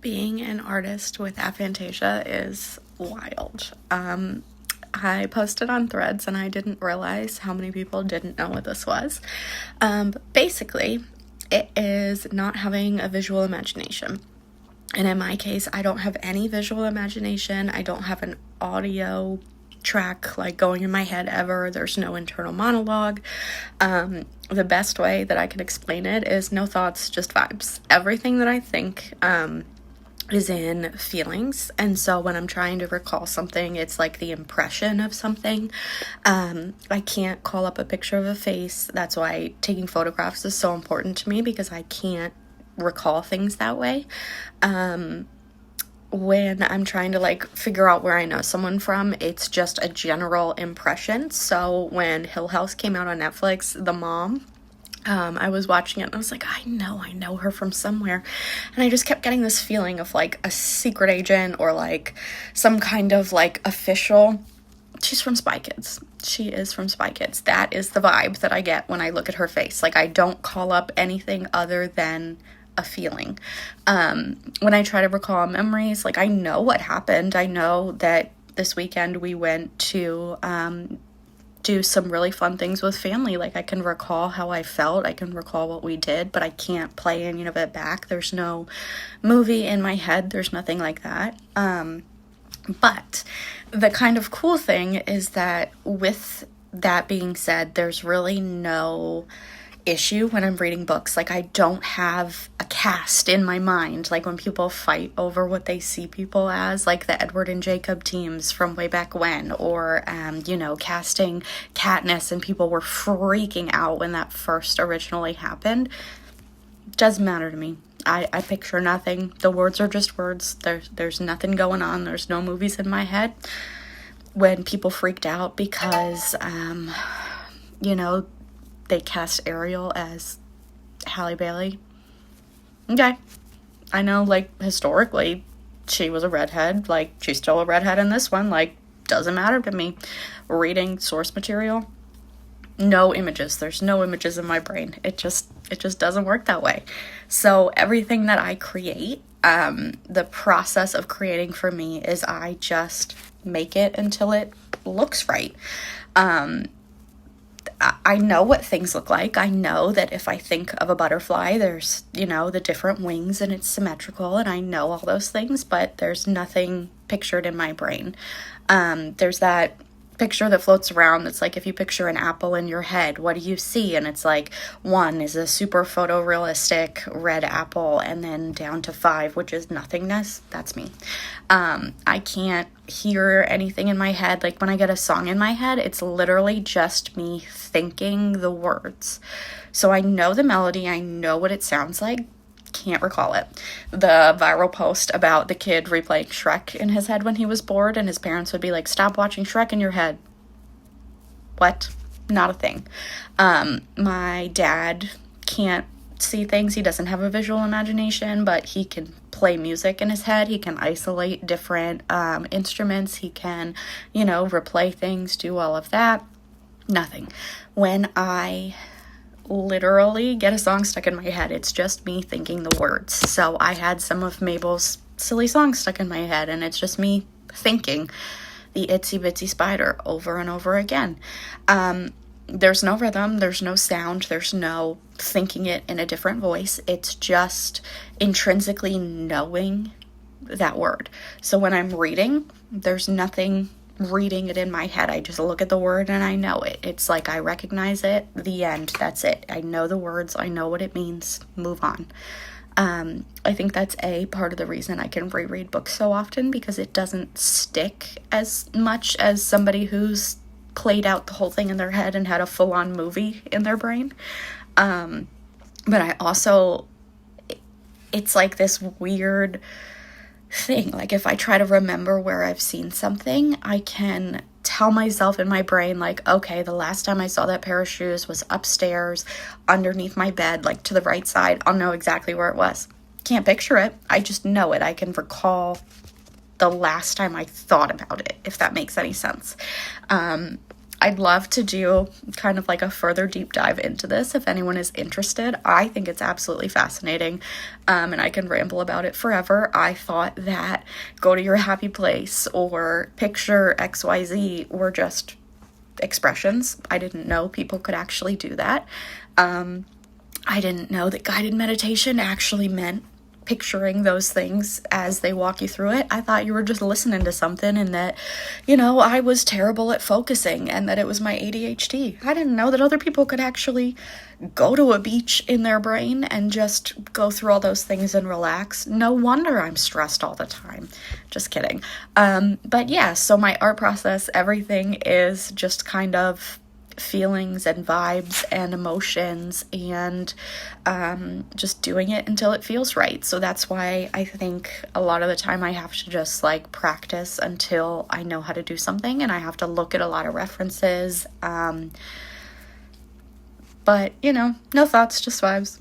Being an artist with aphantasia is wild. I posted on Threads and I didn't realize how many people didn't know what this was. But basically, it is not having a visual imagination. And in my case, I don't have any visual imagination. I don't have an audio track like going in my head ever. There's no internal monologue. The best way that I can explain it is no thoughts, just vibes. Everything that I think is in feelings, and so when I'm trying to recall something, it's like the impression of something. I can't call up a picture of a face. That's why taking photographs is so important to me, because I can't recall things that way. When I'm trying to like figure out where I know someone from, it's just a general impression. So when Hill House came out on Netflix, the mom, I was watching it and I was like, I know her from somewhere. And I just kept getting this feeling of like a secret agent or like some kind of like official. She's from Spy Kids. She is from Spy Kids. That is the vibe that I get when I look at her face. Like, I don't call up anything other than a feeling. When I try to recall memories, like, I know what happened. I know that this weekend we went to do some really fun things with family. Like, I can recall how I felt, I can recall what we did, but I can't play any of it back. There's no movie in my head, there's nothing like that. But the kind of cool thing is that with that being said, there's really no issue when I'm reading books. Like, I don't have a cast in my mind, like when people fight over what they see people as, like the Edward and Jacob teams from way back when, or casting Katniss, and people were freaking out when that first originally happened. Doesn't matter to me. I picture nothing. The words are just words. There's nothing going on. There's no movies in my head. When people freaked out because they cast Ariel as Halle Bailey. Okay. I know, like, historically, she was a redhead. Like, she's still a redhead in this one. Like, doesn't matter to me. Reading source material, no images. There's no images in my brain. It just doesn't work that way. So everything that I create, the process of creating for me is I just make it until it looks right. I know what things look like. I know that if I think of a butterfly, there's, the different wings and it's symmetrical, and I know all those things, but there's nothing pictured in my brain. There's that picture that floats around that's like, if you picture an apple in your head, what do you see? And it's like, 1 is a super photorealistic red apple, and then down to 5, which is nothingness. That's me. I can't hear anything in my head. Like, when I get a song in my head, it's literally just me thinking the words. So I know the melody, I know what it sounds like, can't recall it. The viral post about the kid replaying Shrek in his head when he was bored, and his parents would be like, stop watching Shrek in your head. What? Not a thing. My dad can't see things. He doesn't have a visual imagination, but he can play music in his head. He can isolate different instruments. He can, replay things, do all of that. Nothing. When I literally get a song stuck in my head, it's just me thinking the words. So I had some of Mabel's silly songs stuck in my head, and it's just me thinking the Itsy Bitsy Spider over and over again. There's no rhythm, there's no sound, there's no thinking it in a different voice. It's just intrinsically knowing that word. So when I'm reading, there's nothing reading it in my head. I just look at the word and I know it. It's like I recognize it, the end, that's it. I know the words, I know what it means, move on. I think that's a part of the reason I can reread books so often, because it doesn't stick as much as somebody who's played out the whole thing in their head and had a full-on movie in their brain. But I also, it's like this weird thing. Like, if I try to remember where I've seen something, I can tell myself in my brain, like, okay, the last time I saw that pair of shoes was upstairs underneath my bed, like to the right side. I'll know exactly where it was. Can't picture it. I just know it. I can recall the last time I thought about it, if that makes any sense. I'd love to do kind of like a further deep dive into this if anyone is interested. I think it's absolutely fascinating, and I can ramble about it forever. I thought that go to your happy place or picture XYZ were just expressions. I didn't know people could actually do that. I didn't know that guided meditation actually meant picturing those things as they walk you through it. I thought you were just listening to something and that, I was terrible at focusing and that it was my ADHD. I didn't know that other people could actually go to a beach in their brain and just go through all those things and relax. No wonder I'm stressed all the time. Just kidding. But yeah, so my art process, everything is just kind of feelings and vibes and emotions and just doing it until it feels right. So that's why I think a lot of the time I have to just like practice until I know how to do something, and I have to look at a lot of references. But no thoughts, just vibes.